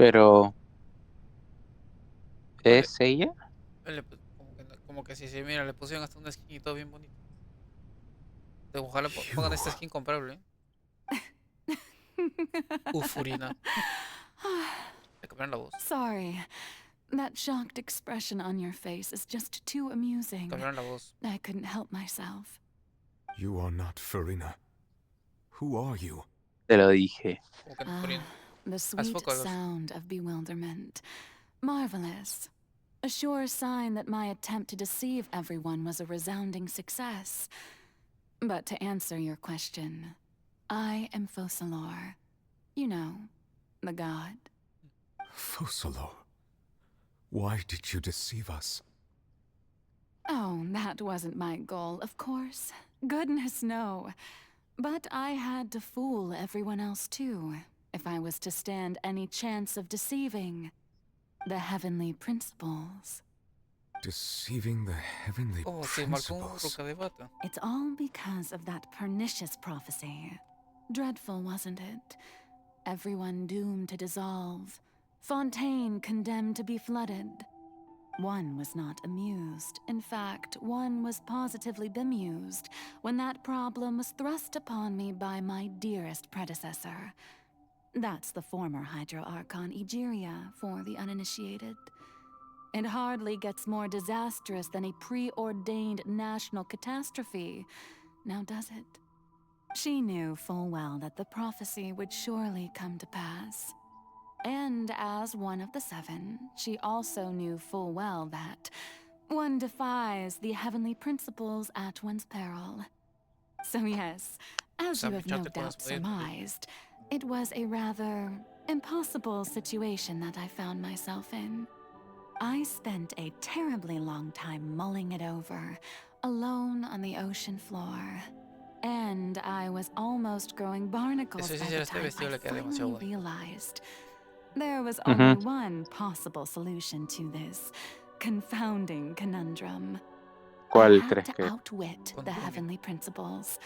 Pero, Vale, ¿es ella? vale, pues, como que sí, sí, mira, le pusieron hasta una skin y todo bien bonito. Ojalá pongan You. esta skin comprable. Furina. Le cambiaron la voz. Sorry. That shocked expression on your face is just too amusing. Cambiaron la voz. I couldn't help myself. You are not Furina. Who are you? Te lo dije. Como que no Furina. The Haz sweet foco a los. sound of bewilderment. Marvelous. A sure sign that my attempt to deceive everyone was a resounding success. But to answer your question, I am Focalor. You know, the god. Focalor. Why did you deceive us? Oh, that wasn't my goal, of course. Goodness, no. But I had to fool everyone else too, if I was to stand any chance of deceiving the heavenly principles. Deceiving the heavenly Oh, se marcó un principles. roca de bata. It's all because of that pernicious prophecy. Dreadful, wasn't it? Everyone doomed to dissolve. Fontaine condemned to be flooded. One was not amused. In fact, one was positively bemused when that problem was thrust upon me by my dearest predecessor. That's the former Hydro Archon Egeria for the uninitiated. It hardly gets more disastrous than a preordained national catastrophe, now does it? She knew full well that the prophecy would surely come to pass. And as one of the seven, she also knew full well that one defies the heavenly principles at one's peril. So yes, as you have no doubt surmised, it was a rather impossible situation that I found myself in. I spent a terribly long time mulling it over, alone on the ocean floor. And I was almost growing barnacles by the time I finally realized there was only one possible solution to this confounding conundrum. I ¿Cuál had crees to que es? outwit the heavenly principles,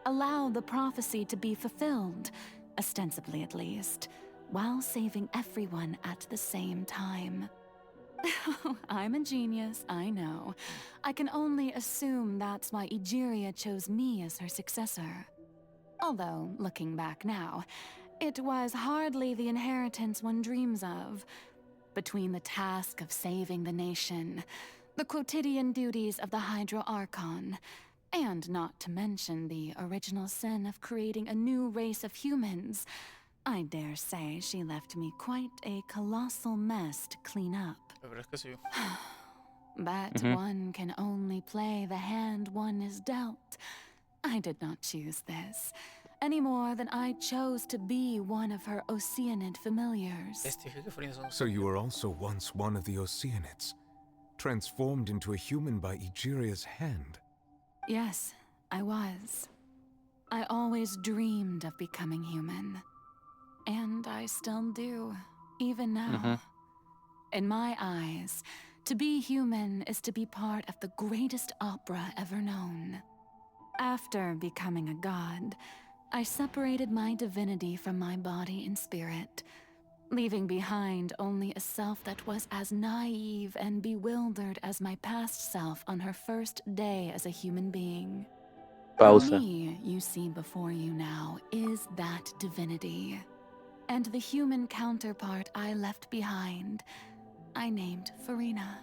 allow the prophecy to be fulfilled, ostensibly at least, while saving everyone at the same time. I'm a genius, I know. I can only assume that's why Egeria chose me as her successor. Although, looking back now, it was hardly the inheritance one dreams of. Between the task of saving the nation, the quotidian duties of the Hydro Archon, and not to mention the original sin of creating a new race of humans, I dare say she left me quite a colossal mess to clean up. But one can only play the hand one is dealt. I did not choose this, any more than I chose to be one of her Oceanid familiars. So you were also once one of the Oceanids, transformed into a human by Egeria's hand. Yes, I was. I always dreamed of becoming human. And I still do, even now. In my eyes, to be human is to be part of the greatest opera ever known. After becoming a god, I separated my divinity from my body and spirit, leaving behind only a self that was as naive and bewildered as my past self on her first day as a human being. Pausa. The me you see before you now is that divinity. And the human counterpart I left behind, I named Furina.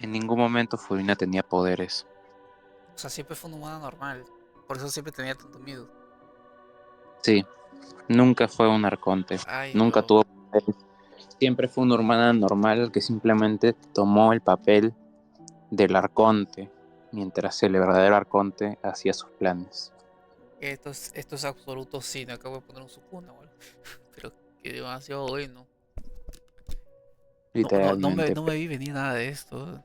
En ningún momento Furina tenía poderes. O sea, siempre fue una humana normal. Por eso siempre tenía tanto miedo. Sí, nunca fue un arconte. Ay, Nunca Dios. tuvo poderes. Siempre fue una humana normal que simplemente tomó el papel del arconte, mientras el verdadero arconte hacía sus planes. Esto es absoluto cine. Acabo de poner un Sukuna, ¿vale? Pero que demasiado bueno. Literalmente. No me vi venir nada de esto.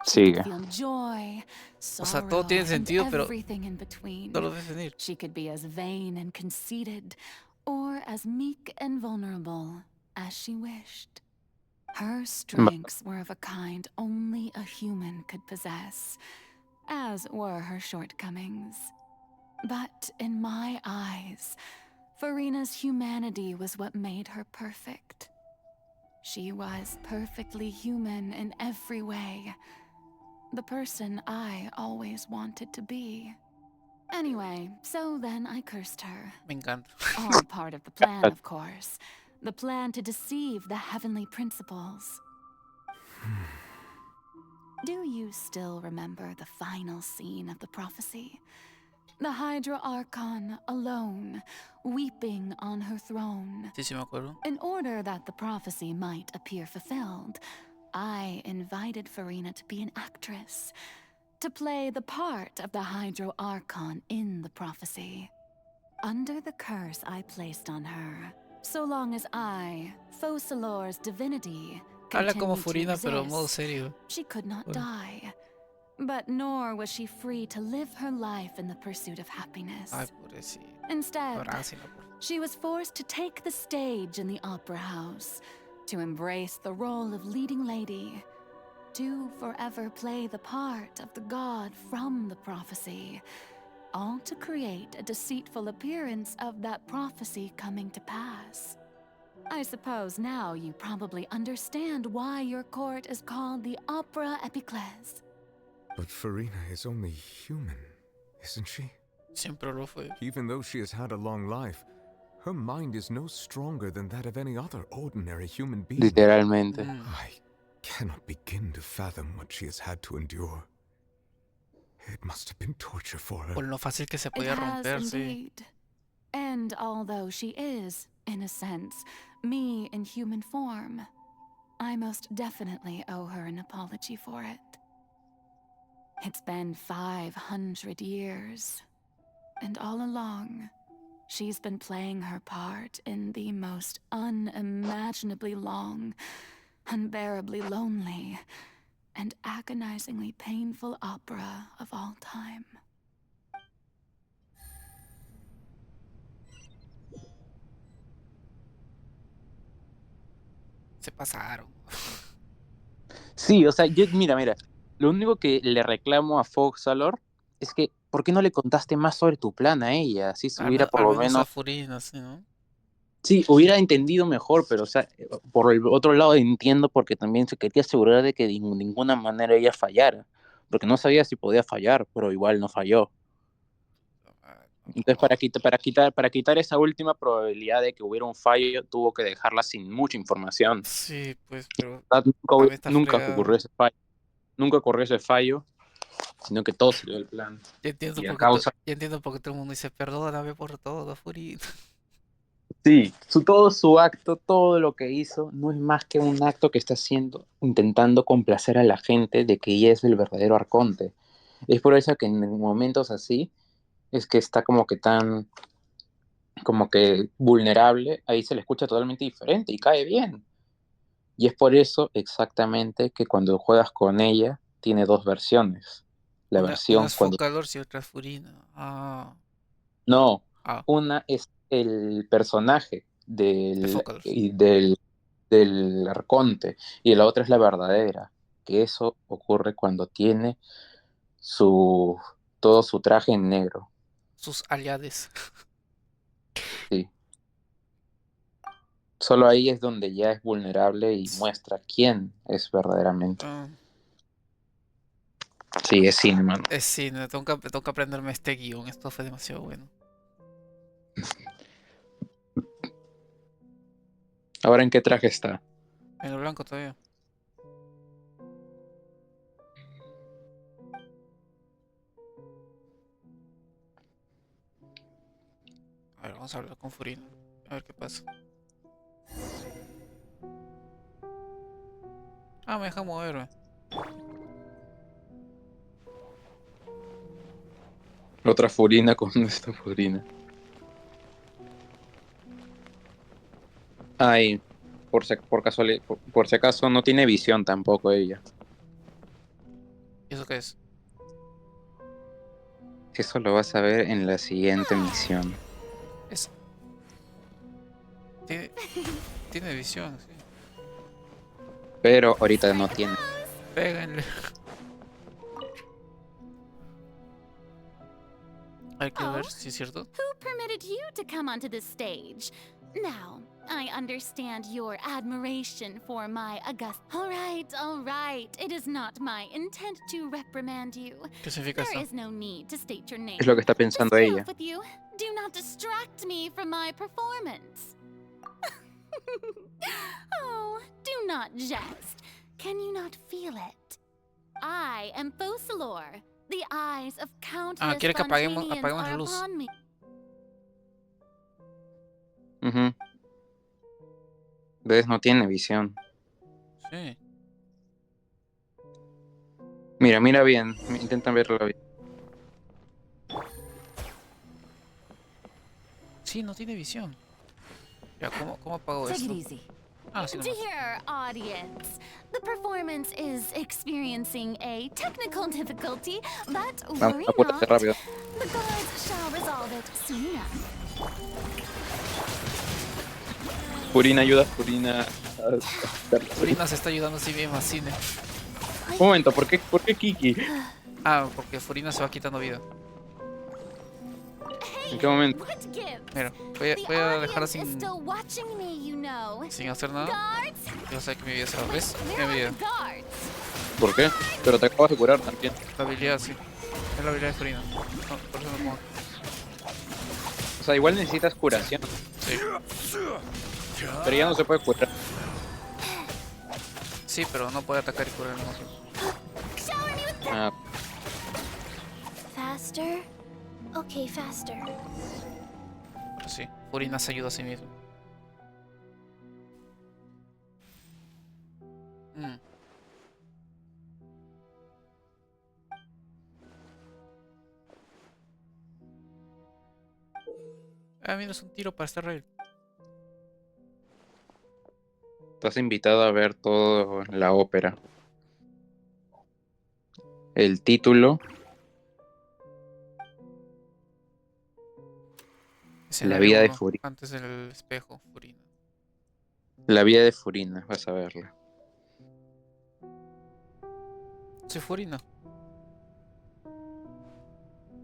She could Sigue. feel joy, O sea, todo sorrow, tiene and sentido, pero everything in between. no lo ves venir. She could be as vain and conceited, or as meek and vulnerable as she wished. Her strengths were of a kind only a human could possess, as were her shortcomings. But in my eyes, Furina's humanity was what made her perfect. She was perfectly human in every way. The person I always wanted to be. Anyway, so then I cursed her. Me encanta. All part of the plan, of course. The plan to deceive the heavenly principles. Do you still remember the final scene of the prophecy? The Hydra Archon alone, weeping on her throne. Sí, sí me acuerdo. In order that the prophecy might appear fulfilled, I invited Furina to be an actress, to play the part of the Hydro Archon in the prophecy. Under the curse I placed on her, so long as I, Focalor's divinity, Habla como continued to Furina, pero modo exist, serio. she could not Bueno. die. But nor was she free to live her life in the pursuit of happiness. Ay, pobrecito. Instead, Abrázala, por favor. she was forced to take the stage in the opera house, to embrace the role of leading lady, to forever play the part of the god from the prophecy, all to create a deceitful appearance of that prophecy coming to pass. I suppose now you probably understand why your court is called the Opera Epiclese. But Furina is only human, isn't she? Siempre lo fue. Even though she has had a long life, her mind is no stronger than that of any other ordinary human being. Literalmente. I cannot begin to fathom what she has had to endure. It must have been torture for her. Por lo fácil que se It podía has romper, sí. indeed. And although she is, in a sense, me in human form, I most definitely owe her an apology for it. It's been 500 years, and all along, she's been playing her part in the most unimaginably long, unbearably lonely, and agonizingly painful opera of all time. Se pasaron. Sí, o sea, mira, lo único que le reclamo a Foxalor es que, ¿por qué no le contaste más sobre tu plan a ella? Así se hubiera por Al lo menos menos, a Furina, sí, ¿no? sí, hubiera entendido mejor, pero, o sea, por el otro lado entiendo porque también se quería asegurar de que de ninguna manera ella fallara, porque no sabía si podía fallar, pero igual no falló. Entonces, para quitar esa última probabilidad de que hubiera un fallo, tuvo que dejarla sin mucha información. Sí, pues, pero Nunca, también está nunca fregado. ocurrió ese fallo. Nunca ocurrió ese fallo, sino que todo salió del plan. Ya entiendo, Y a por qué causa... ya entiendo por qué todo el mundo dice perdóname por todo, Furina. Sí, todo su acto, todo lo que hizo, no es más que un acto que está haciendo, intentando complacer a la gente de que ella es el verdadero arconte. Es por eso que en momentos así, es que está como que tan, como que vulnerable, ahí se le escucha totalmente diferente y cae bien. Y es por eso exactamente que cuando juegas con ella, tiene dos versiones. La Una versión es cuando... Focalor y otra es Furina. Ah, No, ah, una es el personaje de Focalor. del arconte y la otra es la verdadera, que eso ocurre cuando tiene todo su traje en negro, Sus aliades. sí. Solo ahí es donde ya es vulnerable y muestra quién es verdaderamente. Ah, Sí, es cine, mano. sí, tengo que aprenderme este guión. Esto fue demasiado bueno. Ahora, ¿en qué traje está? En el blanco todavía. A ver, vamos a hablar con Furina. A ver qué pasa. Ah, me deja moverme. Otra Furina con esta Furina. Ay, por si acaso no tiene visión tampoco ella. ¿Y eso qué es? Eso lo vas a ver en la siguiente misión. Es... Tiene visión, sí. Pero ahorita no tiene. Péganle. Hay que Oh, ver si es cierto. who permitted you to come onto this stage? Now, I understand your admiration for my august. All right. It is not my intent to reprimand you. ¿Qué significa There esto? is no need to state your name. Es lo que está Just pensando be ella. off with you. Do not distract me from my performance. Oh, do not jest. Can you not feel it? I am Focalor. The eyes of countless Quiere que apaguemos Fontanians la are luz. upon me. Ujú. ¿Ves? No tiene visión. Sí. Mira bien. Intenta verla bien. Sí, no tiene visión. Ya, ¿cómo apago Take it esto? easy. Sí, nomás. Dear audience, the performance is experiencing a technical difficulty, but worry Apúrate not. rápido. The gods shall resolve it soon enough. Furina, ayuda. Furina. Furina se está ayudando a sí misma, cine. Un momento, ¿por qué Kiki? Porque Furina se va quitando vida. ¿En qué momento? What gives? Mira, The voy a dejarla audience is sin still watching me, you know. hacer nada. Guards, Yo sé que mi vida se va. ¿Ves? where Mi are vida. the guards? ¿Por qué? Pero te acabas de curar también. La habilidad, sí. Es la habilidad de Furina. No, por eso me pongo. O sea, igual necesitas curación. Sí. Pero ya no se puede curar. Sí, pero no puede atacar y curar al mismo tiempo. Shower me with Ah, Faster? Okay, faster. Pero sí, Furina se ayuda a sí misma. Mira, es un tiro para este rey. estás invitado a ver toda la ópera. El título, La vida de Furina. Antes del espejo, Furina. La vida de Furina, vas a verla. Sí, Furina.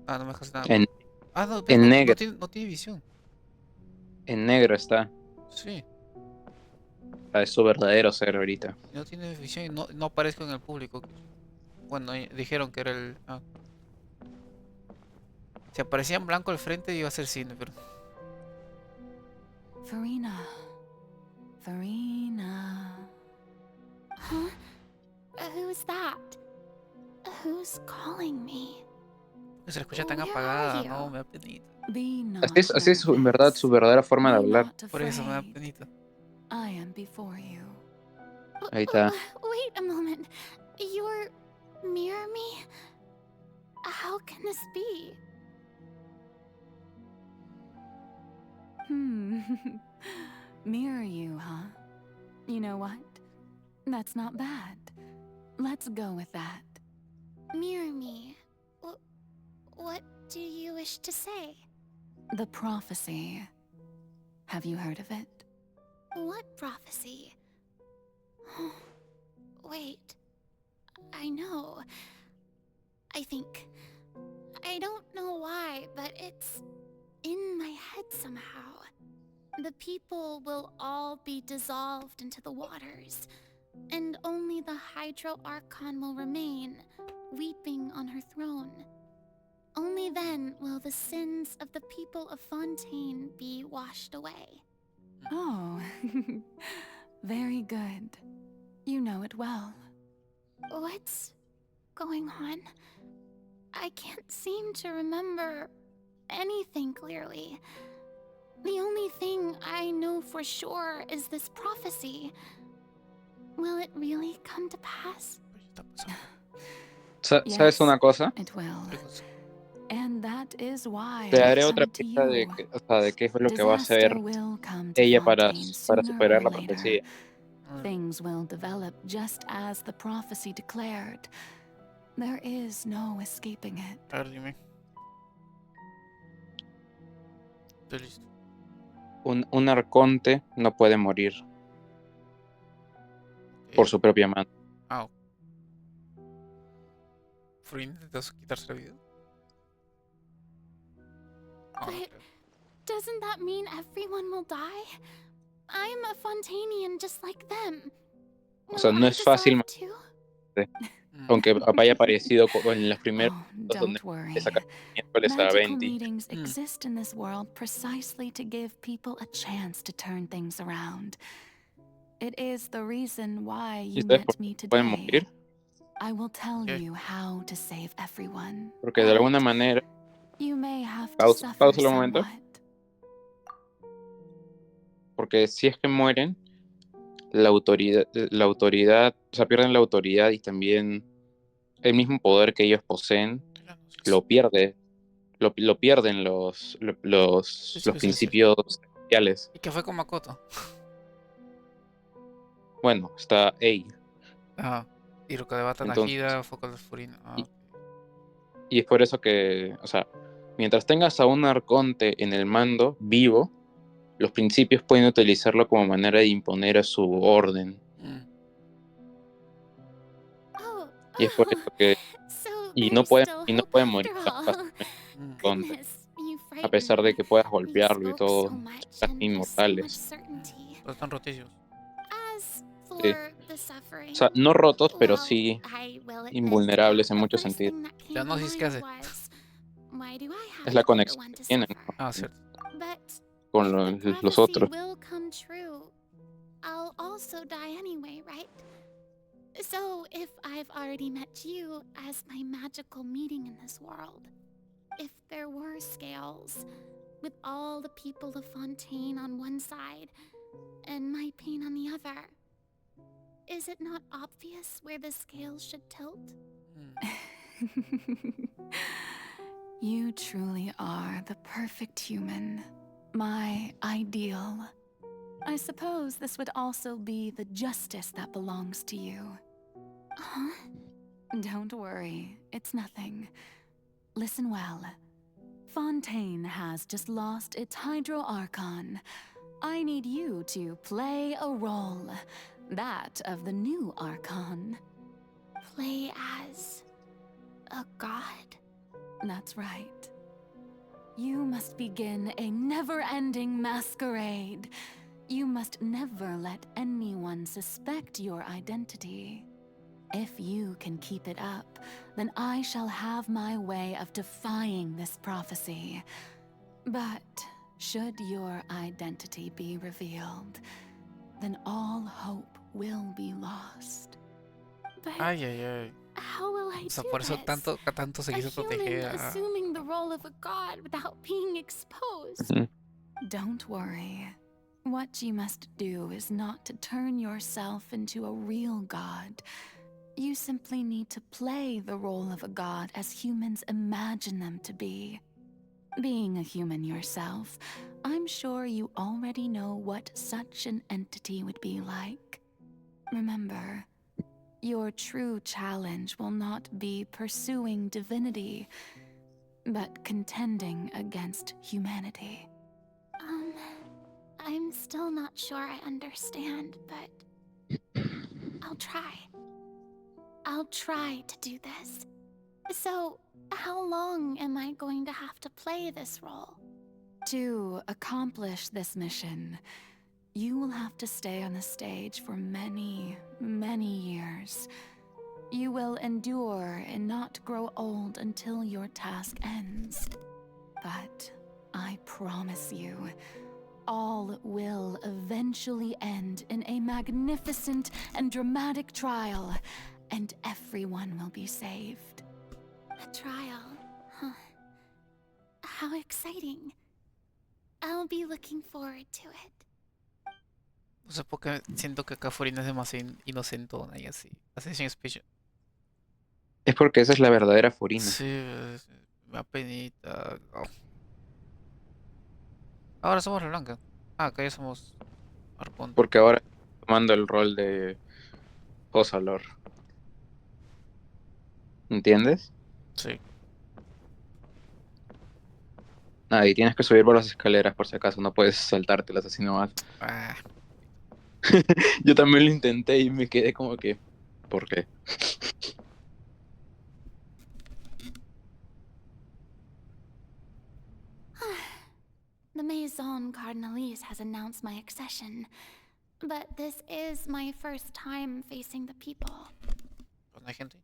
No me dejas nada. En, No, ves, en no negro, tiene visión. en negro está. Sí, Es su verdadero ser ahorita. no tiene visión y no aparezco en el público. Bueno, dijeron que era el... Si aparecía en blanco al frente iba a ser cine, pero... Farina. Huh? Who's that? Who's calling me? Se la escucha tan Where apagada, are you? no, me da penita. Be not Así es en verdad su verdadera forma de Be hablar. not Por eso me da afraid. penita. I am before you. Ahí está. Wait a moment. You're mirror me? How can this be? Mirror you, huh? You know what? That's not bad. Let's go with that. Mirror me. What do you wish to say? The prophecy. Have you heard of it? What prophecy? Wait. I know. I think. I don't know why, but it's in my head somehow. The people will all be dissolved into the waters, and only the Hydro Archon will remain, weeping on her throne. Only then will the sins of the people of Fontaine be washed away. Oh, very good. You know it well. What's going on? I can't seem to remember anything clearly. The only thing I know for sure is this prophecy. Will it really come to pass? ¿Qué está pasando? ¿Sabes una cosa? It will. ¿Qué cosa? And that is why Te I daré otra come to pista de, you. de qué es lo que va a hacer Disaster will come to ella para Fontaine sooner superar or la later. profecía. Things will develop just as the prophecy declared. There is no escaping it. A ver, dime. Estoy listo. Un arconte no puede morir por su propia mano. Ok. ¿Furina intentó quitarse la vida? Ah, But ok. doesn't that mean everyone will die? I'm a Fontanian just like them. O sea, Will no I es fácil, dissolve too? Mm. aunque haya aparecido en los primeros Oh, videos donde don't worry. le saca miércoles a Magical 20. meetings exist in this world precisely to give people a chance to turn things around. It is the reason why ¿Y you ustedes por met me qué pueden today. morir? I will tell Ok. you how to save everyone. Porque de alguna but manera, you may have to pausa, suffer pausa un momento, somewhat. porque si es que mueren, la autoridad, o sea, pierden la autoridad y también el mismo poder que ellos poseen, Ya no, sí, lo pierde, lo pierden sí, los sí, sí, sí. principios sociales. ¿Y qué fue con Makoto? Bueno, está A. Ajá. Y lo que debata Entonces, Najida fue con el Furina. Ah, y, ok. y es por eso que, o sea, mientras tengas a un arconte en el mando vivo, los principios pueden utilizarlo como manera de imponer a su orden. Mm. Oh, Y es por eso que so y no there's pueden, still y no hope pueden after morir tan all. fácilmente Mm. Arconte, Goodness, you a frightened pesar de me. que puedas You golpearlo y spoke todo, so much están and with so much inmortales. certainty. Pero están roticios. As Sí. for the O suffering, sea, no rotos, pero well, sí I will admit invulnerables en the muchos first sentidos. thing that Ya came no to sé qué mind hace. was, why do I Es have la to be the conexión one que to tienen, suffer? ¿no? Ah, cierto. But Con if the los prophecy otros. will come true, I'll also die anyway, right? So if I've already met you as my magical meeting in this world, if there were scales, with all the people of Fontaine on one side and my pain on the other, is it not obvious where the scales should tilt? Mm. You truly are the perfect human, my ideal. I suppose this would also be the justice that belongs to you. Huh? Don't worry, it's nothing. Listen well. Fontaine has just lost its Hydro Archon. I need you to play a role, that of the new Archon. Play as a god? That's right. You must begin a never-ending masquerade. You must never let anyone suspect your identity. If you can keep it up, then I shall have my way of defying this prophecy. But should your identity be revealed, then all hope will be lost. But Ay, ay, ay. how will I O sea, do por eso this? tanto se A quiso human proteger a... assuming the role of a god without being exposed. Ujú. Don't worry. What you must do is not to turn yourself into a real god. You simply need to play the role of a god as humans imagine them to be. Being a human yourself, I'm sure you already know what such an entity would be like. Remember, your true challenge will not be pursuing divinity, but contending against humanity. I'm still not sure I understand, but I'll try. I'll try to do this. So, how long am I going to have to play this role? To accomplish this mission, you will have to stay on the stage for many, many years. You will endure and not grow old until your task ends. But I promise you, all will eventually end in a magnificent and dramatic trial, and everyone will be saved. A trial, huh? How exciting. I'll be looking forward to it. No sé por qué siento que acá Furina es demasiado inocentona y así. Ascension Special. Es porque esa es la verdadera Furina. Sí, me da penita. Oh. Ahora somos la blanca. Ah, acá ya somos Arconte. Porque ahora está tomando el rol de Josalor. ¿Entiendes? Sí. Ah, y tienes que subir por las escaleras por si acaso, no puedes saltártelas así nomás. Ah, Yo también lo intenté y me quedé como que, ¿por qué? The Maison Cardinalise has announced my accession, but this is my first time facing the people. Pues no hay gente.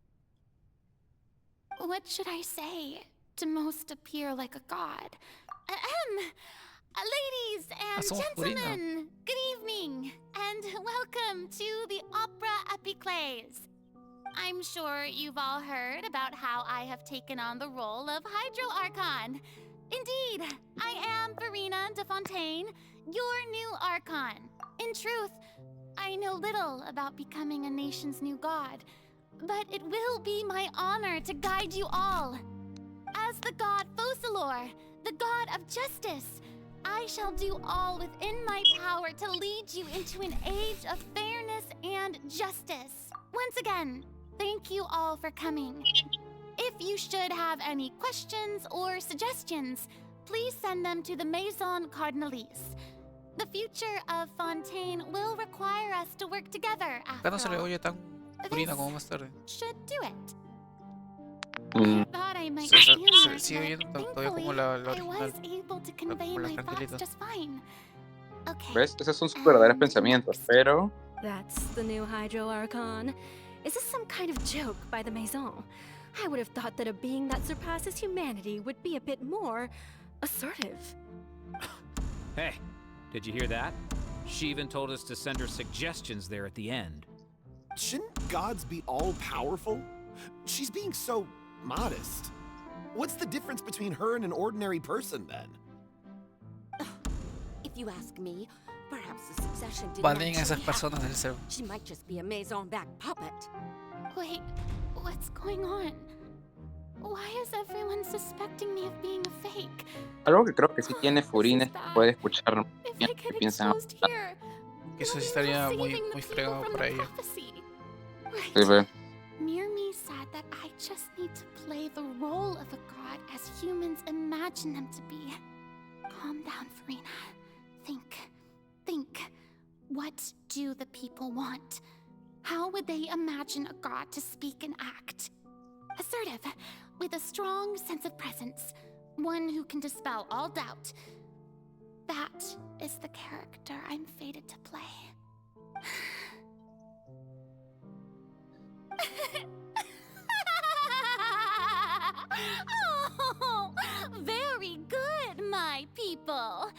What should I say to most appear like a god? Ladies and somos Furina. gentlemen, good evening, and welcome to the Opera Epiclese. I'm sure you've all heard about how I have taken on the role of Hydro Archon. Indeed, I am Farina de Fontaine, your new Archon. In truth, I know little about becoming a nation's new god, but it will be my honor to guide you all. As the god Focalor, the god of justice, I shall do all within my power to lead you into an age of fairness and justice. Once again, thank you all for coming. If you should have any questions or suggestions, please send them to the Maison Cardinalise. The future of Fontaine will require us to work together Acá no se after le all. oye tan Furina como más tarde. Should do it. Mm, I thought I might Se stammer, sigue but oyendo todavía thankfully, como la I original. was able to convey como la my thoughts tranquilita. just fine. Okay. ¿Ves? Esos son sus verdaderos pensamientos, pero That's the new Hydro Archon. Is this some kind of joke by the Maison? I would have thought that a being that surpasses humanity would be a bit more assertive. Hey, did you hear that? She even told us to send her suggestions there at the end. Shouldn't gods be all-powerful? She's being so modest. What's the difference between her and an ordinary person, then? If you ask me, perhaps the succession didn't Banen a esas actually personas happen. del server. She might just be a Maison-back puppet. Wait, what's going on? Why is everyone suspecting me of being a fake? algo que creo que sí tiene Furina es que puede escuchar If bien I lo que get piensan. exposed here, Que eso sí will estaría mean muy, saving the muy people fregado from para the ella. prophecy. Sí, Right. ve. Miri said that I just need to play the role of a god as humans imagine them to be. Calm down, Farina. Think. What do the people want? How would they imagine a god to speak and act? Assertive, with a strong sense of presence. One who can dispel all doubt. That is the character I'm fated to play. Oh, very good, my people.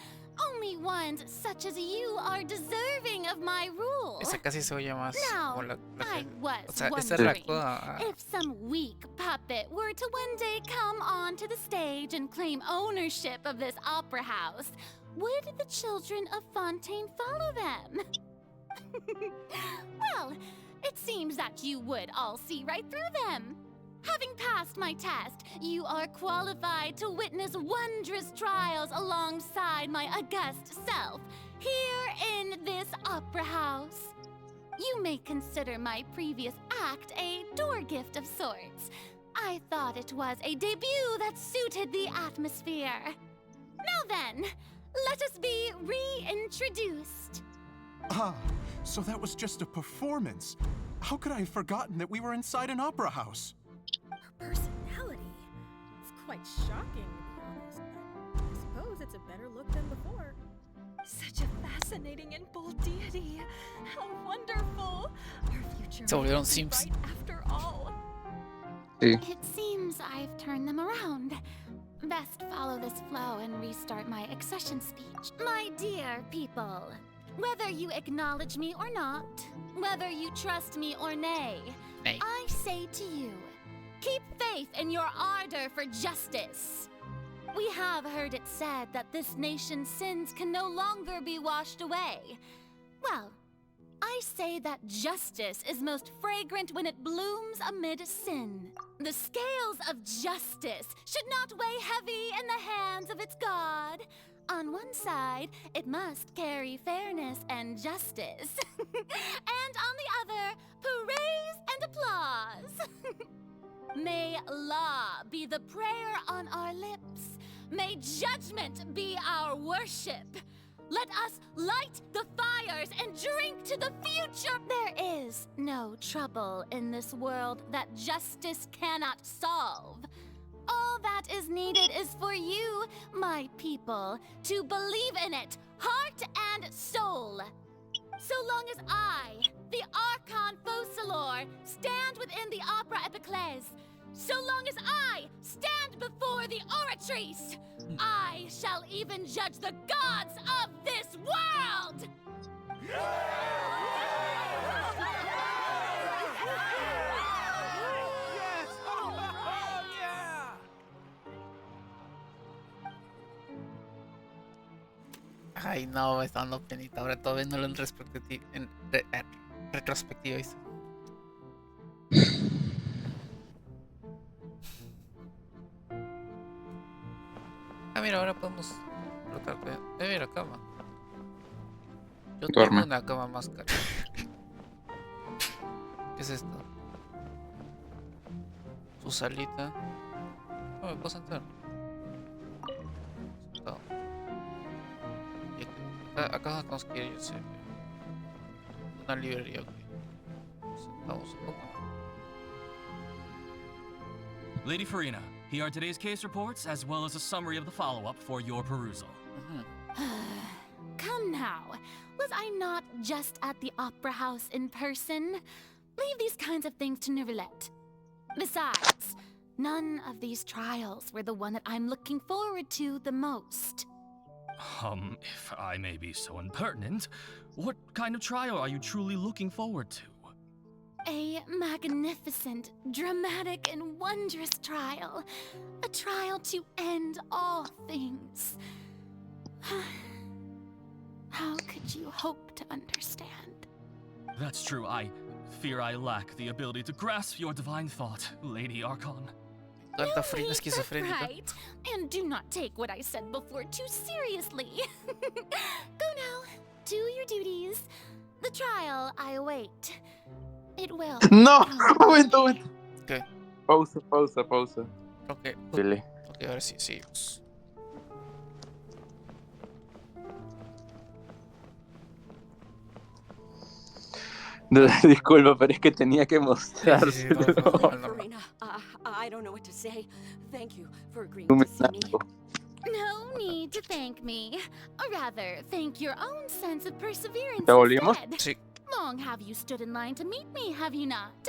Only ones such as you are deserving of my rule. Esa casi se oye más Now, como la I que... was O sea, esta wondering reactúa a... if some weak puppet were to one day come onto the stage and claim ownership of this opera house, would the children of Fontaine follow them? Well, it seems that you would all see right through them. Having passed my test, you are qualified to witness wondrous trials alongside my august self, here in this opera house. You may consider my previous act a door gift of sorts. I thought it was a debut that suited the atmosphere. Now then, let us be reintroduced. Ah, so that was just a performance. How could I have forgotten that we were inside an opera house? Her personality. It's quite shocking, to be honest, but I suppose it's a better look than before. Such a fascinating and bold deity. How wonderful. Our future Se volvieron might be Sims. bright after all. Sí. It seems I've turned them around. Best follow this flow and restart my accession speech. My dear people, whether you acknowledge me or not, whether you trust me or nay, Nay. I say to you, keep faith in your ardor for justice. We have heard it said that this nation's sins can no longer be washed away. Well, I say that justice is most fragrant when it blooms amid sin. The scales of justice should not weigh heavy in the hands of its god. On one side, it must carry fairness and justice. And on the other, praise and applause. May law be the prayer on our lips. May judgment be our worship. Let us light the fires and drink to the future. There is no trouble in this world that justice cannot solve. All that is needed is for you, my people, to believe in it, heart and soul. So long as I, the Archon Focalor, stand within the Opera Epiclese, so long as I stand before the Oratrice, I shall even judge the gods of this world! Ay, no, me está dando penita. Ahora todo viéndolo en retrospectiva. ¿Viste? Ah, mira, ahora podemos tratar de mira, cama. Yo tengo una cama más cara. ¿Qué es esto? Su salita. No me puedo sentar. Sentado. Y acá no tenemos que ir, sí. Una librería, ok. Sentamos un poco. Lady Furina, here are today's case reports, as well as a summary of the follow-up for your perusal. Come now. Was I not just at the Opera House in person? Leave these kinds of things to Neuvillette. Besides, none of these trials were the one that I'm looking forward to the most. If I may be so impertinent, what kind of trial are you truly looking forward to? A magnificent, dramatic, and wondrous trial. A trial to end all things. How could you hope to understand? That's true. I fear I lack the ability to grasp your divine thought, Lady Archon. That's right. And do not take what I said before too seriously. Go now. Do your duties. The trial I await. It will. No, momento. ¿Qué? Pausa. Ok. Dele. Ok, ahora sí, seguimos. Disculpa, pero es que tenía que mostrarlo. Furina, I don't know what to say. Thank you for agreeing to see me. No need to thank me. Or rather, thank your own sense of perseverance ¿Ya volvimos? instead. Sí. Long have you stood in line to meet me, have you not?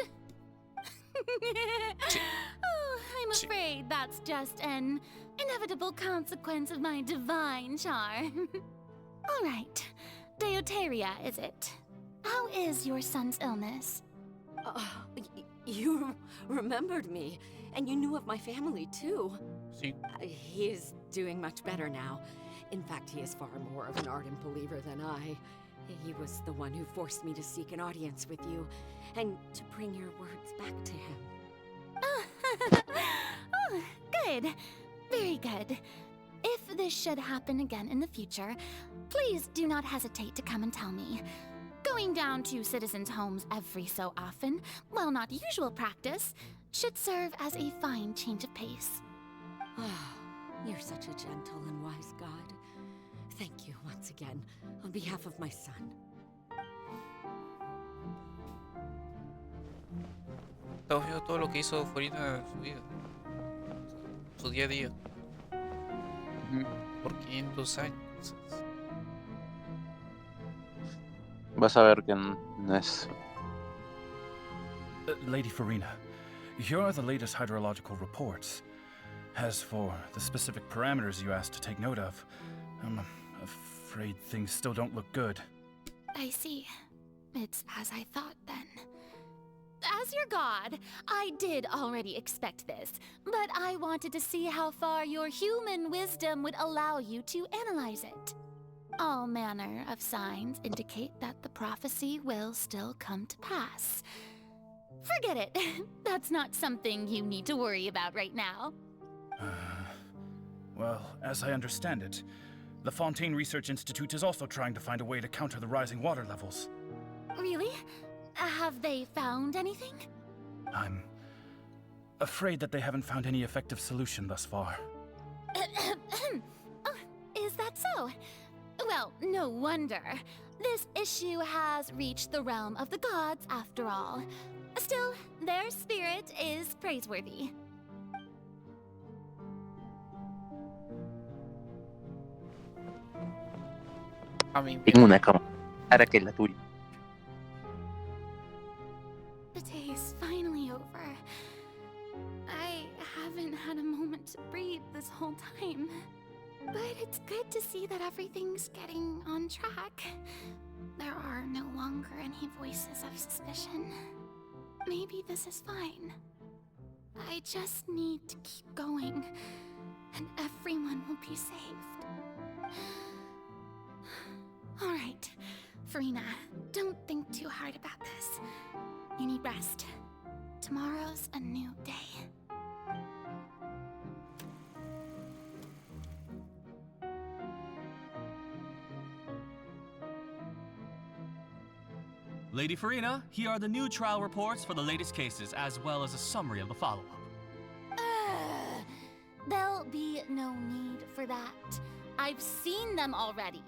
Oh, I'm afraid that's just an inevitable consequence of my divine charm. All right. Deuteria, is it? How is your son's illness? You remembered me, and you knew of my family, too. Sí. He is doing much better now. In fact, he is far more of an ardent believer than I. He was the one who forced me to seek an audience with you, and to bring your words back to him. Oh, good. Very good. If this should happen again in the future, please do not hesitate to come and tell me. Going down to citizens' homes every so often, while not usual practice, should serve as a fine change of pace. You're such a gentle and wise god. Thank you once again, on behalf of my son. Estamos viendo todo lo que hizo Furina en su vida. Su día a día. Por 500 años. Vas a ver que no es... Lady Furina, here are the latest hydrological reports. As for the specific parameters you asked to take note of, I'm afraid things still don't look good. I see. It's as I thought, then. As your god, I did already expect this, but I wanted to see how far your human wisdom would allow you to analyze it. All manner of signs indicate that the prophecy will still come to pass. Forget it. That's not something you need to worry about right now. Well, as I understand it, the Fontaine Research Institute is also trying to find a way to counter the rising water levels. Really? Have they found anything? I'm afraid that they haven't found any effective solution thus far. Oh, is that so? Well, no wonder. This issue has reached the realm of the gods, after all. Still, their spirit is praiseworthy. A mí Tengo una cama cara que es la tuya. The day is finally over. I haven't had a moment to breathe this whole time. But it's good to see that everything's getting on track. There are no longer any voices of suspicion. Maybe this is fine. I just need to keep going, and everyone will be saved. Alright, Furina, don't think too hard about this. You need rest. Tomorrow's a new day. Lady Furina, here are the new trial reports for the latest cases, as well as a summary of the follow-up. There'll be no need for that. I've seen them already.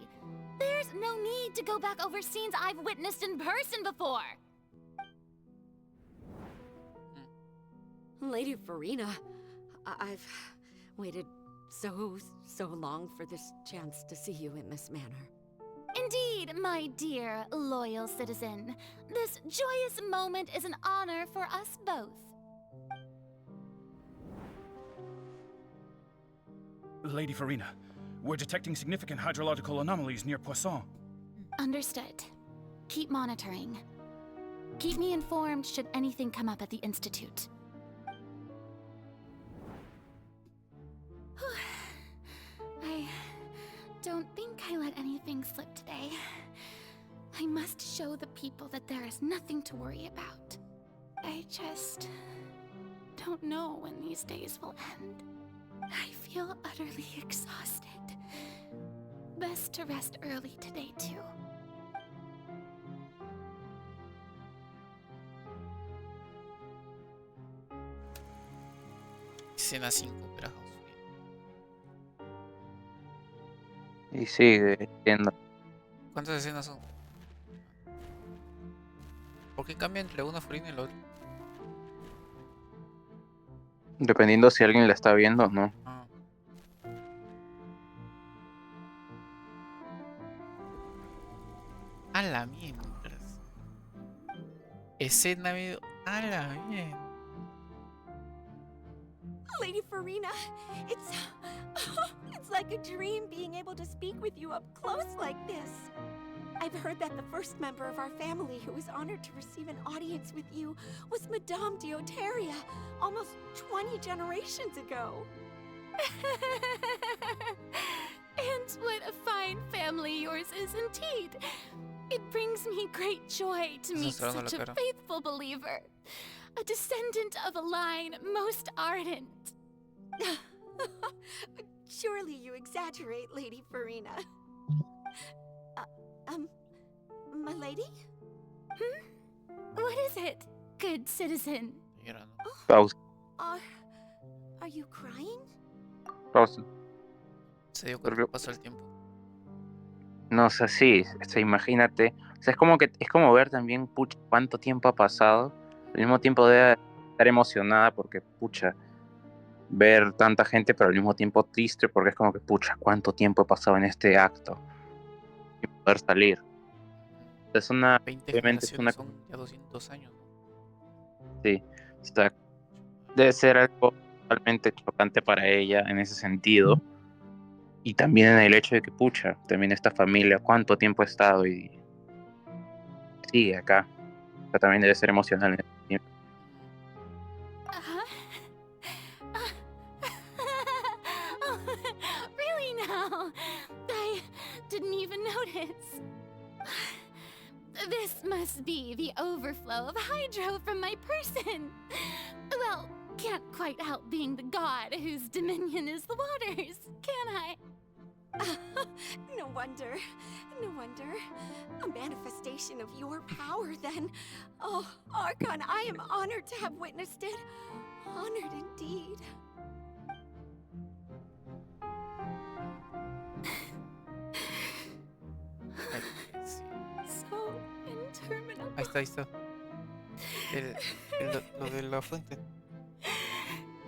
There's no need to go back over scenes I've witnessed in person before. Lady Furina, I've waited so long for this chance to see you in this manner. Indeed, my dear, loyal citizen. This joyous moment is an honor for us both. Lady Furina, we're detecting significant hydrological anomalies near Poisson. Understood. Keep monitoring. Keep me informed should anything come up at the Institute. I don't think I let anything slip today. I must show the people that there is nothing to worry about. I just don't know when these days will end. I feel utterly exhausted. Best to rest early today, too. Escena 5, pero Y sigue siendo. ¿cuántas escenas son? ¿Por qué cambia entre una Furina y la otra? Dependiendo si alguien la está viendo o no. Ah. A la mierda. Escena medio. A la mierda. Lady Furina, it's like a dream being able to speak with you up close like this. I've heard that the first member of our family who was honored to receive an audience with you was Madame Dioteria, almost 20 generations ago. And what a fine family yours is indeed. It brings me great joy to meet such a faithful believer. A descendant of a line most ardent. Surely you exaggerate, Lady Furina. My lady? What is it, good citizen? Pausa. Are you crying? Pausa. Se dio cuenta que pasó el tiempo. No sé, sí, imagínate. O sea, es como ver también, pucha, cuánto tiempo ha pasado. Al mismo tiempo debe estar emocionada porque, pucha, ver tanta gente, pero al mismo tiempo triste porque es como que, pucha, cuánto tiempo he pasado en este acto. Y poder salir. Es una... 20 obviamente es una... son ya 200 años. Sí, o sea, debe ser algo totalmente chocante para ella en ese sentido. Y también en el hecho de que, pucha, también esta familia, cuánto tiempo ha estado y sigue acá. O sea, también debe ser emocional en ese tiempo. Really now? I didn't even notice. This must be the overflow of hydro from my person. Well, can't quite help being the god whose dominion is the waters, can I? No wonder. No wonder. A manifestation of your power, then. Oh, Archon, I am honored to have witnessed it. Honored indeed. So interminable. Ahí está. Lo de la fuente.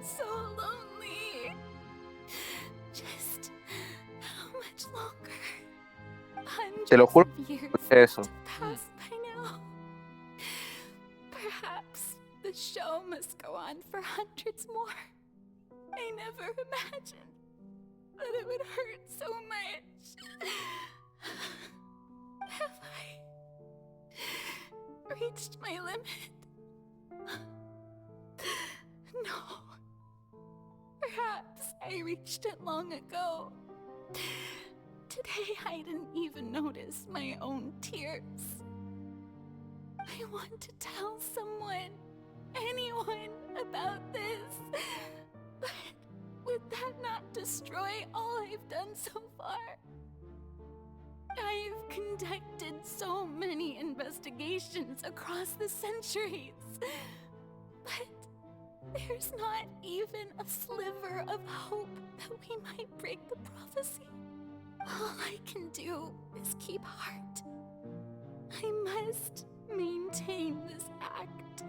So lonely. Just how much longer? Te lo hundreds juro, of years escuché eso. must have passed by now. Perhaps the show must go on for hundreds more. I never imagined that it would hurt so much. Have I reached my limit? No. Perhaps I reached it long ago. Today I didn't even notice my own tears. I want to tell someone, anyone, about this. But would that not destroy all I've done so far? I've conducted so many investigations across the centuries. But there's not even a sliver of hope that we might break the prophecy. All I can do is keep heart. I must maintain this act.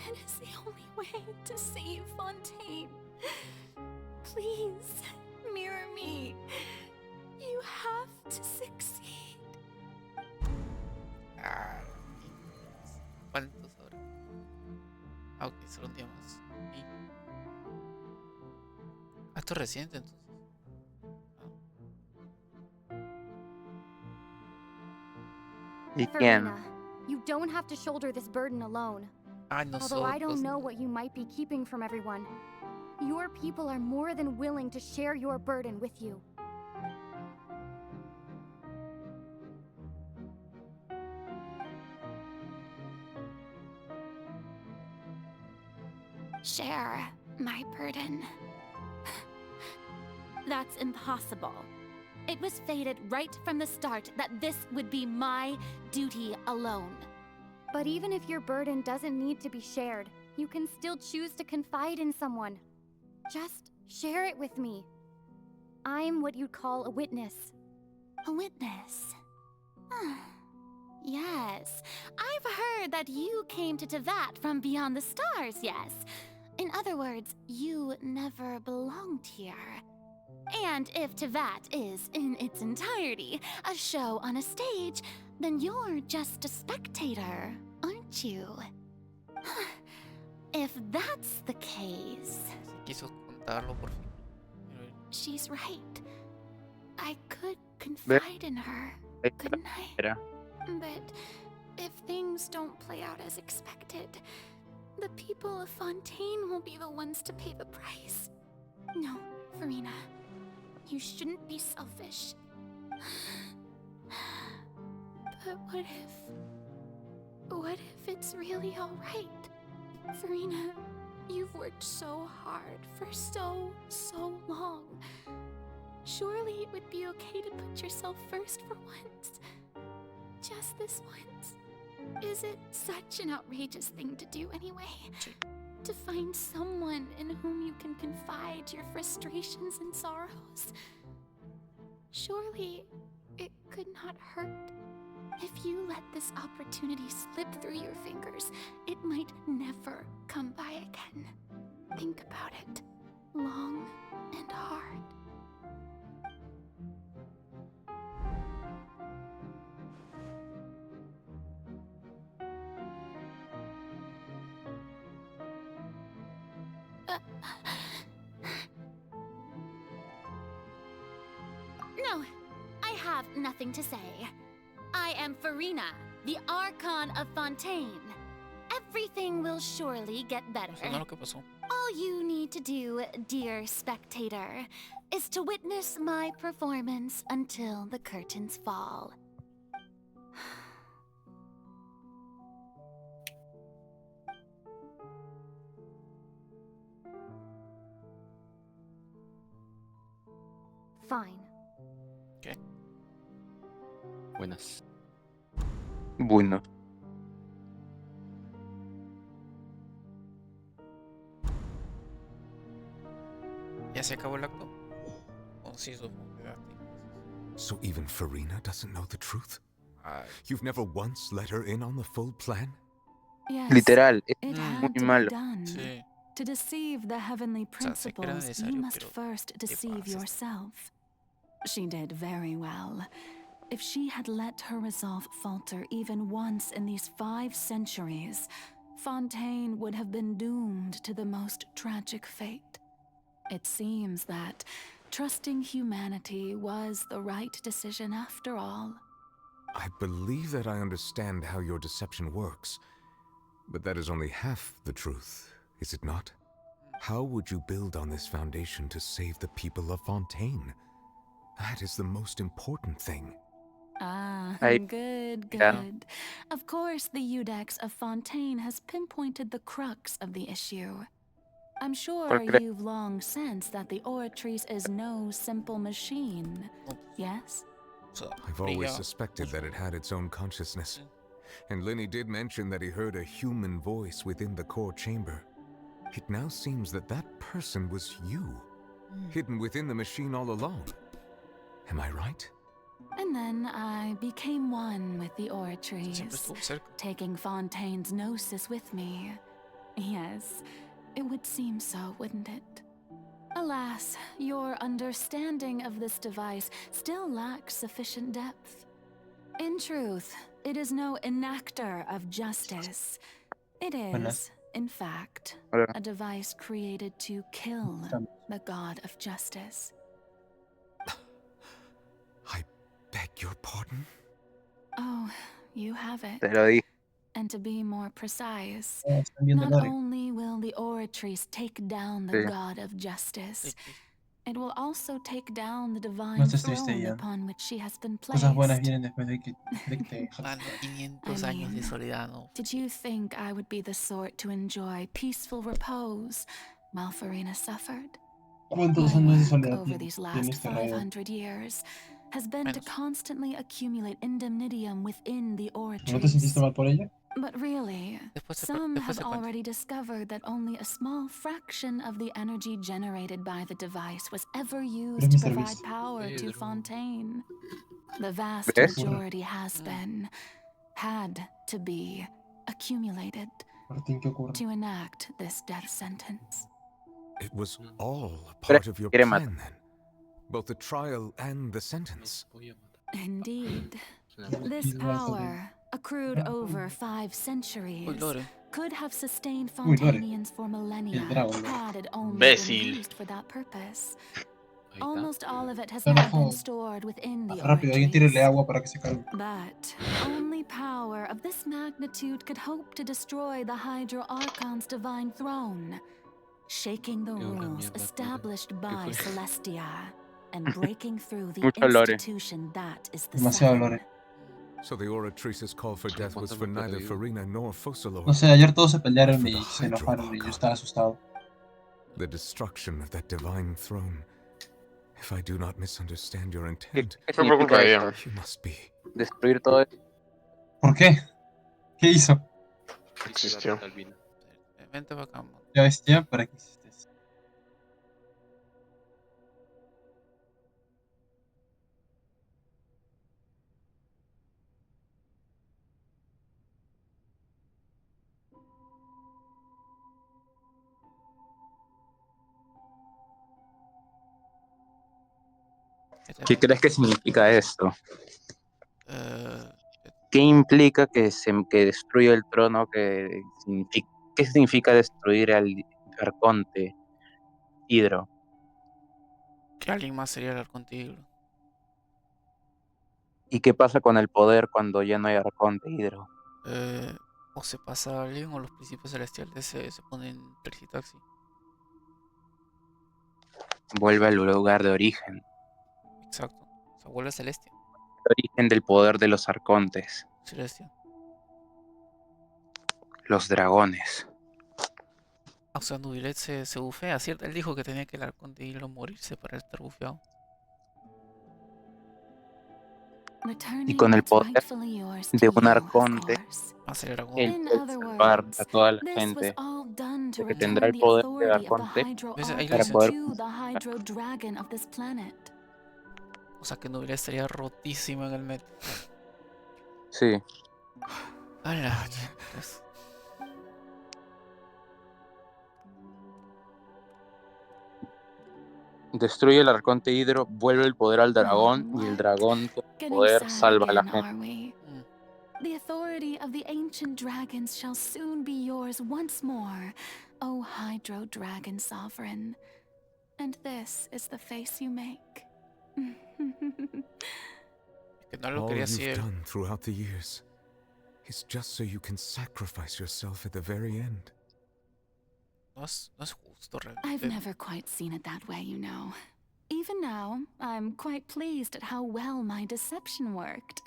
It is the only way to save Fontaine. Please, mirror me. You have to succeed. Ah, ¿cuántos ahora? Ah, ok, solo un día más. Y... esto es reciente entonces. ¿Y quién? Farina, you don't have to shoulder this burden alone. Ah, Although I don't nosotros. know what you might be keeping from everyone, your people are more than willing to share your burden with you. Share my burden. That's impossible. It was fated right from the start that this would be my duty alone. But even if your burden doesn't need to be shared, you can still choose to confide in someone. Just share it with me. I'm what you'd call a witness. A witness? Yes, I've heard that you came to Tevat from beyond the stars, yes. In other words, you never belonged here. And if Tevat is, in its entirety, a show on a stage, then you're just a spectator, aren't you? If that's the case... Quiso contarlo por fin. She's right. I could confide in her, couldn't I? But if things don't play out as expected, the people of Fontaine will be the ones to pay the price. No, Farina. You shouldn't be selfish. But what if it's really alright? Farina, you've worked so hard for so long. Surely it would be okay to put yourself first for once. Just this once. Is it such an outrageous thing to do anyway? To find someone in whom you can confide your frustrations and sorrows? Surely it could not hurt. If you let this opportunity slip through your fingers, it might never come by again. Think about it long and hard. No, I have nothing to say. I am Farina, the Archon of Fontaine. Everything will surely get better. Eso no es lo que pasó. All you need to do, dear spectator, is to witness my performance until the curtains fall. Fine. ¿Qué? Buenas. Bueno. ¿Ya se acabó el acto? Oh, sí, supongo que So even Farina doesn't know the truth? Ay. You've never once let her in on the full plan? Yes, Literal, es it muy had to be malo. done. Sí. To deceive the heavenly sea, sé que era principles, you necesario, must pero first ¿qué deceive pasa? yourself. She did very well. if she had let her resolve falter even once in these 5 centuries, Fontaine would have been doomed to the most tragic fate. It seems that trusting humanity was the right decision after all. I believe that I understand how your deception works, but that is only half the truth, is it not? How would you build on this foundation to save the people of Fontaine? That is the most important thing. Ah, Ahí, good, ya. good. Of course, the Udex of Fontaine has pinpointed the crux of the issue. I'm sure ¿Cuál crees? you've long sensed that the Oratrice is no simple machine, yes? I've always suspected that it had its own consciousness. And Lenny did mention that he heard a human voice within the core chamber. It now seems that that person was you, hidden within the machine all along. Am I right? And then I became one with the Oratrice, taking Fontaine's gnosis with me. Yes, it would seem so, wouldn't it? Alas, your understanding of this device still lacks sufficient depth. In truth, it is no enactor of justice. It is, in fact, a device created to kill the god of justice. I beg your pardon? Oh, you have it. Te lo dije. And to be more precise, están viendo not Lore. only will the Oratrice take down the Sí. god of justice, it will also take down the No divine estés triste, throne Ian. upon which she has been Cosas buenas placed. vienen después de que te Mano, 500 I años de mean, soledad, no. Did you think I would be the sort to enjoy peaceful repose while Furina suffered? ¿Cuántos My años de work soledad over these last tiene este rey? 500 years has been to constantly accumulate indemnitium within the ¿No te Oratrice. sentiste mal por ella? But really, some have already discovered that only a small fraction of the energy generated by the device was ever used to Mr. provide Beast. power to Fontaine. The vast ¿Ves? majority has been, had to be, accumulated Martín, ¿qué ocurre? to enact this death sentence. It was all a Pero part of your quiere plan then? Both the trial and the sentence? Indeed. This power, accrued over 5 centuries, could have sustained Lore. Fontainians for millennia El dragón, Lore. had it only been Imbécil. used for that purpose. Almost all of it has Está now been enojado. stored within the Rápido, alguien tírele Oratrice. agua para que se calme. But only power of this magnitude could hope to destroy the Hydro Archon's divine throne, shaking the rules established by Celestia and breaking through the Mucho Lore. institution that is the Demasiado, Seven. Lore. So the Oratrice's call for death was for neither Furina nor Focalor. No sé, ayer todos se pelearon For y the se Hydro enojaron y yo Archon. estaba asustado. The destruction of that divine throne. If I do not misunderstand your intent, ¿Qué Fue por culpa de significa Ian. eso? you must be. Destruir todo esto. ¿Por qué? ¿Qué hizo? Existió. Vente para acá, man. Ya bestia, ¿para qué hiciste eso? ¿Qué crees que significa esto? Eh, ¿Qué implica que destruya el trono? ¿Qué significa destruir al arconte Hidro? que alguien más sería el arconte Hidro. ¿Y qué pasa con el poder cuando ya no hay arconte Hidro? O se pasa a alguien o los principios celestiales se ponen taxi. Vuelve al lugar de origen. Exacto. Se vuelve Celestia. El origen del poder de los arcontes. Celestia. Los dragones. O sea, Nubilet se bufea, ¿cierto? Él dijo que tenía que el arconte Hidro morirse para estar bufeado. Y con el poder de un arconte, Va a ser el dragón. él puede salvar a toda la gente. Porque tendrá el poder del arconte para poder... O sea que Nubilet estaría rotísimo en el met. Sí. A la chicas. Destruye el arconte Hidro, vuelve el poder al dragón y el dragón poder salva a la again, gente. are we? The authority of the ancient dragons shall soon be yours once more, O Hydro Dragon Sovereign. And this is the face you make. Que no lo All quería así you've él. done throughout the years is just so you can sacrifice yourself at the very end. No es justo I've realmente. never quite seen it that way, you know. Even now, I'm quite pleased at how well my deception worked.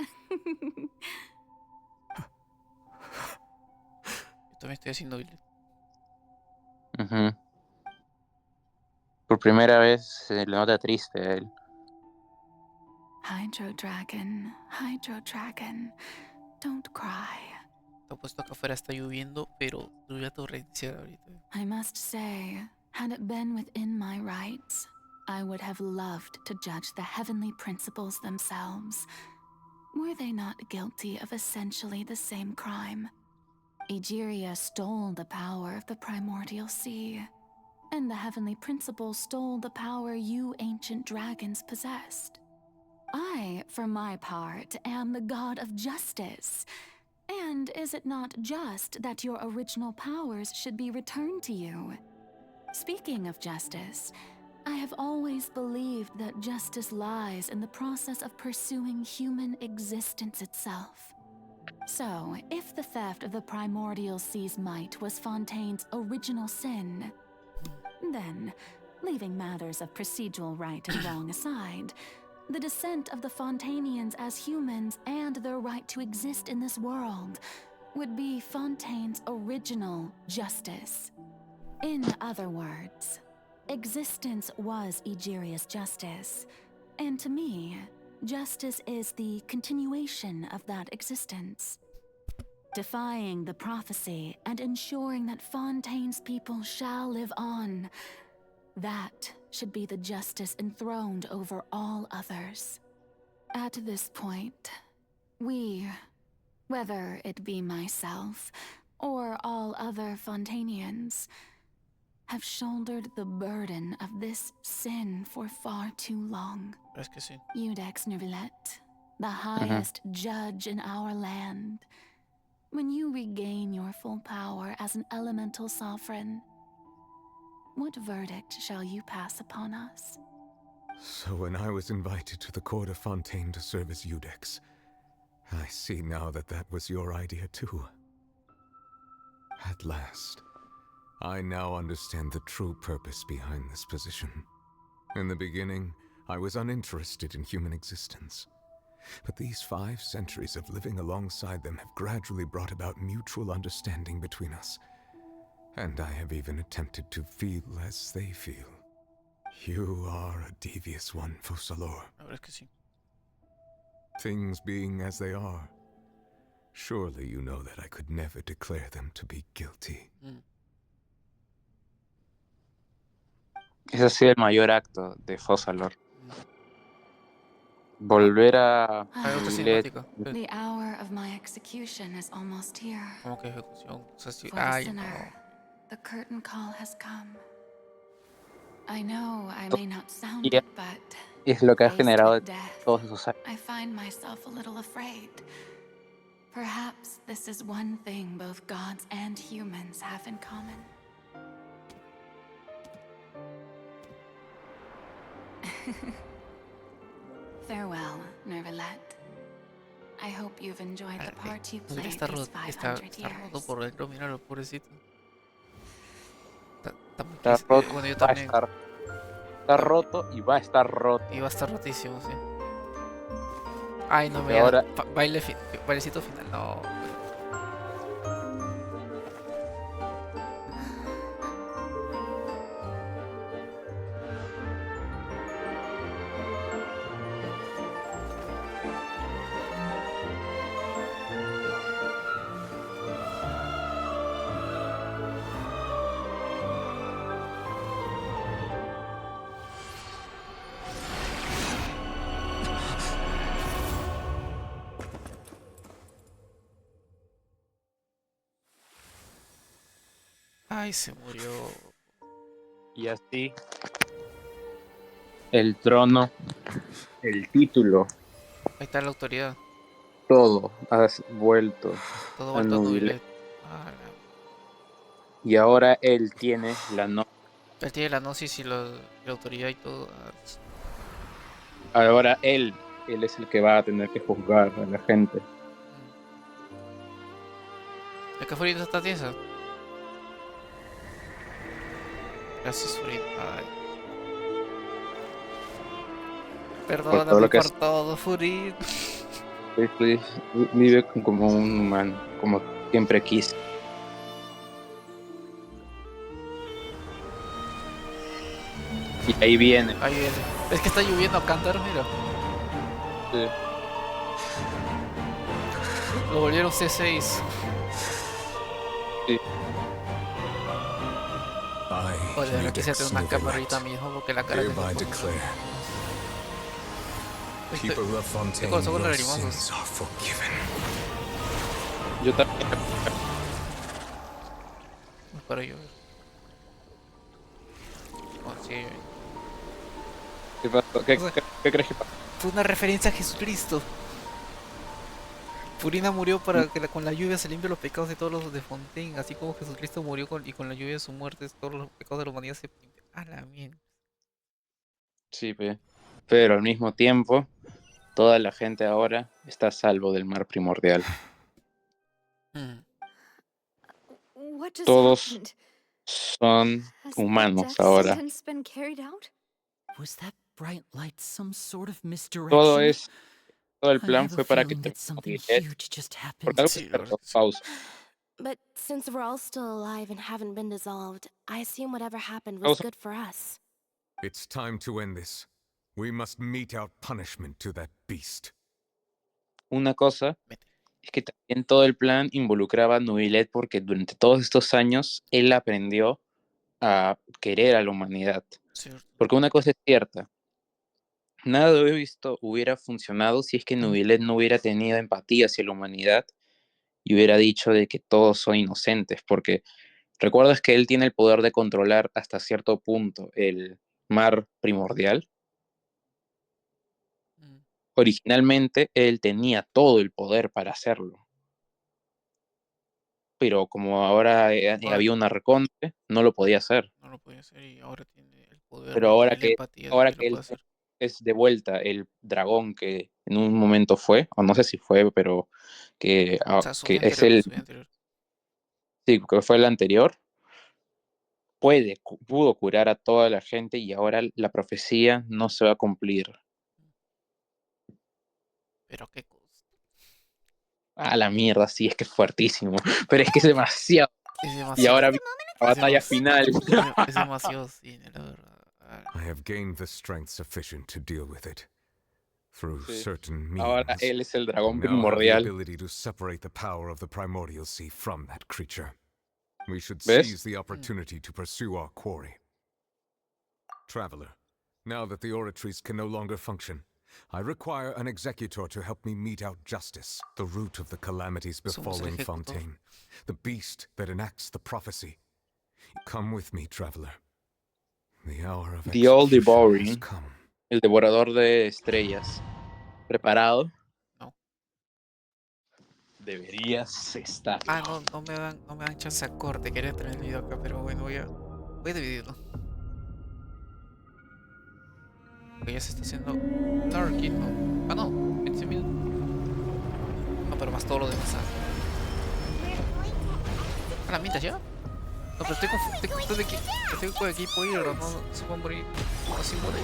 Yo también estoy haciendo Billy. Ujú. Por primera vez se le nota triste a él. Hydro Dragon, don't cry. Te puesto acá afuera está lloviendo, pero yo voy a todo reiniciar ahorita. I must say, had it been within my rights, I would have loved to judge the heavenly principles themselves. Were they not guilty of essentially the same crime? Egeria stole the power of the primordial sea, and the heavenly principles stole the power you ancient dragons possessed. I, for my part, am the god of justice. And is it not just that your original powers should be returned to you? Speaking of justice, I have always believed that justice lies in the process of pursuing human existence itself. So, if the theft of the primordial sea's might was Fontaine's original sin, then, leaving matters of procedural right and wrong aside, the descent of the Fontanians as humans and their right to exist in this world would be Fontaine's original justice. In other words, existence was Egeria's justice, and to me, justice is the continuation of that existence. Defying the prophecy and ensuring that Fontaine's people shall live on, that should be the justice enthroned over all others. At this point, we, whether it be myself or all other Fontanians, have shouldered the burden of this sin for far too long. Es que sí. Iudex Nervillet, the highest judge in our land, when you regain your full power as an elemental sovereign, what verdict shall you pass upon us? So when I was invited to the court of Fontaine to serve as Iudex, I see now that that was your idea too. At last, I now understand the true purpose behind this position. In the beginning, I was uninterested in human existence. But these 5 centuries of living alongside them have gradually brought about mutual understanding between us. And I have even attempted to feel as they feel. You are a devious one, Focalor. La verdad es que sí. Things being as they are, surely you know that I could never declare them to be guilty. Ese ha sido el mayor acto de Focalor. Volver a Millet. The hour of my execution is almost here. Como que ejecución. O sea, sí. For the Ay, sinner, no. the curtain call has come. I know I may not sound Y it, but es lo que ha faced generado with death, todos esos años. I find myself a little afraid. Perhaps this is one thing both gods and humans have in common. Farewell, Nervillet. I hope you've enjoyed the part you played these 500 Está roto years. por dentro, míralo, pobrecito. Está muy Está triste. roto, Bueno, yo va a también. estar. Está roto y va a estar roto. Y va a estar rotísimo, sí. Ay, no Y me ahora- bailecito final, no. Ay, se murió. Y así, el trono, el título Ahí está la autoridad. Todo ha vuelto Todo a vuelto a Nubilet. Nubilet. Ah, Y ahora él tiene la no. él tiene la gnosis y la autoridad y todo. Ahora él es el que va a tener que juzgar a la gente. ¿De qué Furin está tiesa? Gracias, Furin. Ay. Por todo Perdóname lo que por todo, Furin. vive como un humano, como siempre quise. Y ahí viene. Ahí viene. Es que está lloviendo a cantar, mira. Sí. Lo volvieron C6. Sí. Oye, ahora quisiera tener una cámara ahorita mismo porque la cara que me People of Fontaine, your sins are forgiven. Yo también. Para llover. Bueno, sigue lloviendo. ¿Qué pasó? ¿Qué crees que pasó? Fue una referencia a Jesucristo. Furina murió para que con la lluvia se limpien los pecados de todos los de Fontaine, así como Jesucristo murió y con la lluvia de su muerte todos los pecados de la humanidad se limpian. A la mierda. Sí, pero al mismo tiempo, toda la gente ahora está a salvo del mar primordial. Todos son humanos ahora. Todo el plan fue para que porque algo se perdió. Pausa. But since we're all still alive and haven't been dissolved, I assume whatever happened was Pausa. good for us. It's time to end this. We must mete out punishment to that beast. Una cosa es que también todo el plan involucraba a Nubilet porque durante todos estos años él aprendió a querer a la humanidad. Cierto. Porque una cosa es cierta, nada de esto hubiera funcionado si es que Nubilet no hubiera tenido empatía hacia la humanidad y hubiera dicho de que todos son inocentes, porque recuerdas que él tiene el poder de controlar hasta cierto punto el mar primordial. Originalmente él tenía todo el poder para hacerlo, pero como ahora había un arconte, no lo podía hacer. No lo podía hacer y ahora tiene el poder Pero ahora y la que empatía de que lo él puede hacer. es de vuelta el dragón que en un momento fue, o no sé si fue, pero que, O sea, su que vida es anterior, el, su vida anterior. sí, que fue el anterior, pudo curar a toda la gente y ahora la profecía no se va a cumplir. Pero qué cosa. A la mierda, sí, es que es fuertísimo, pero es que es demasiado. Es demasiado. Y ahora viene la batalla final. Es demasiado cine, la verdad. I have gained the strength sufficient to deal with it. Through certain means. Ahora él es el dragón Now have the primordial. ability to separate the power of the primordial sea from that creature. We should ¿Ves? seize the opportunity to pursue our quarry. Traveler, now that the oratories can no longer function, I require an executor to help me mete out justice, the root of the calamities befalling Fontaine, the beast that enacts the prophecy. Come with me, traveler. The hour of The All execution has Devouring, come. el devorador de estrellas. ¿Preparado? No. Deberías estar. Ah, no me dan chance a corte. Quería traer el video acá, pero bueno, voy a dividirlo. Porque ya se está haciendo Darky, ¿no? Ah, no, 20 minutos. No, pero más todo lo demás. ¿A la mitad ya? No, pero estoy con equipo híbrido, no se puede morir así morir.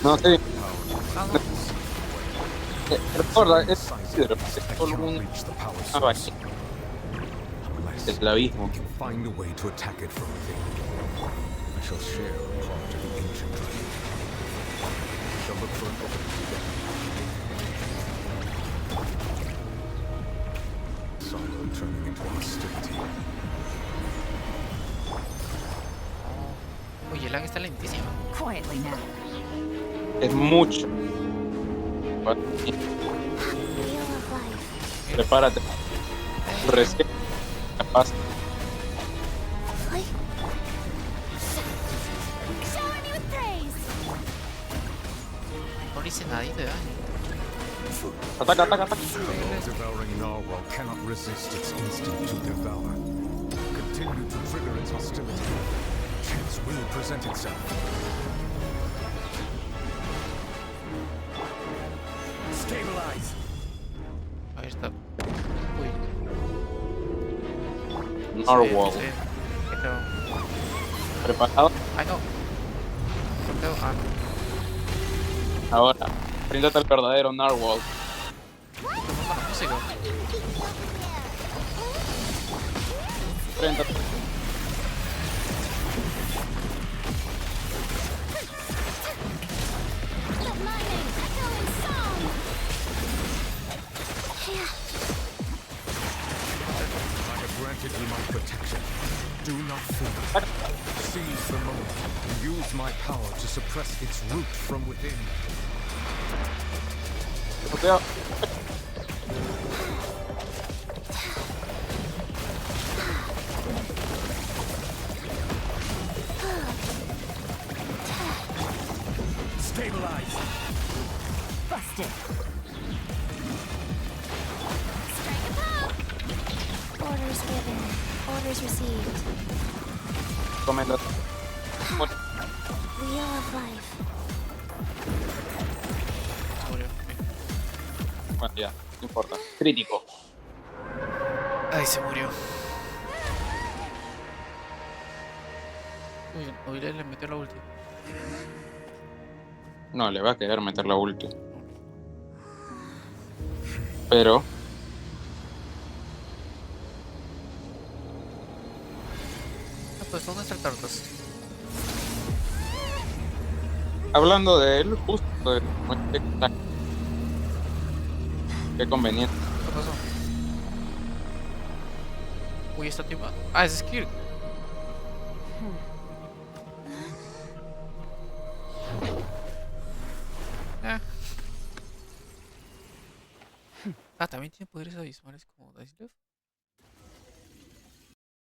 No sé. Ah, no. Recuerda, es híbrido, es solo un abanico. Es el abismo. Find a way to attack it from within. I shall share a part of the ancient dream. I shall look for an opening. Sorrow turning into hostility. Oye, el lag está lentísimo. Quietly now. Es mucho. Prepárate. Recién capaz. No le hice nadita de daño. Ataca, ataca, ataca. The devouring narwhal cannot resist its instinct to devour. Continue to trigger its hostility. Chance will present itself. Stabilize. Ahí está. Uy. Narwhal. Sí, me quedo. ¿Preparado? Ay, no. Me quedo. Ah, no. Ahora, bríndate el verdadero Narwhal. ¿Cómo con la música? Bríndate. I have granted you my protection. Do not fear. Seize the moment and use my power to suppress its root from within. Cuidado. Stabilize. Busted. Orders given. Orders received. Comendo. Wheel of life. Murió. Bueno, ya, no importa. Crítico. Ay, se murió. Uy, Oile le metió la ulti. No, le va a querer meter la ulti. Pero... Ah, pues, ¿dónde está el cartas? Hablando de él, justo... Qué conveniente. ¿Qué pasó? Uy, está timado. Ah, es Skill. Ah, también tiene poderes abismales como Dice Left.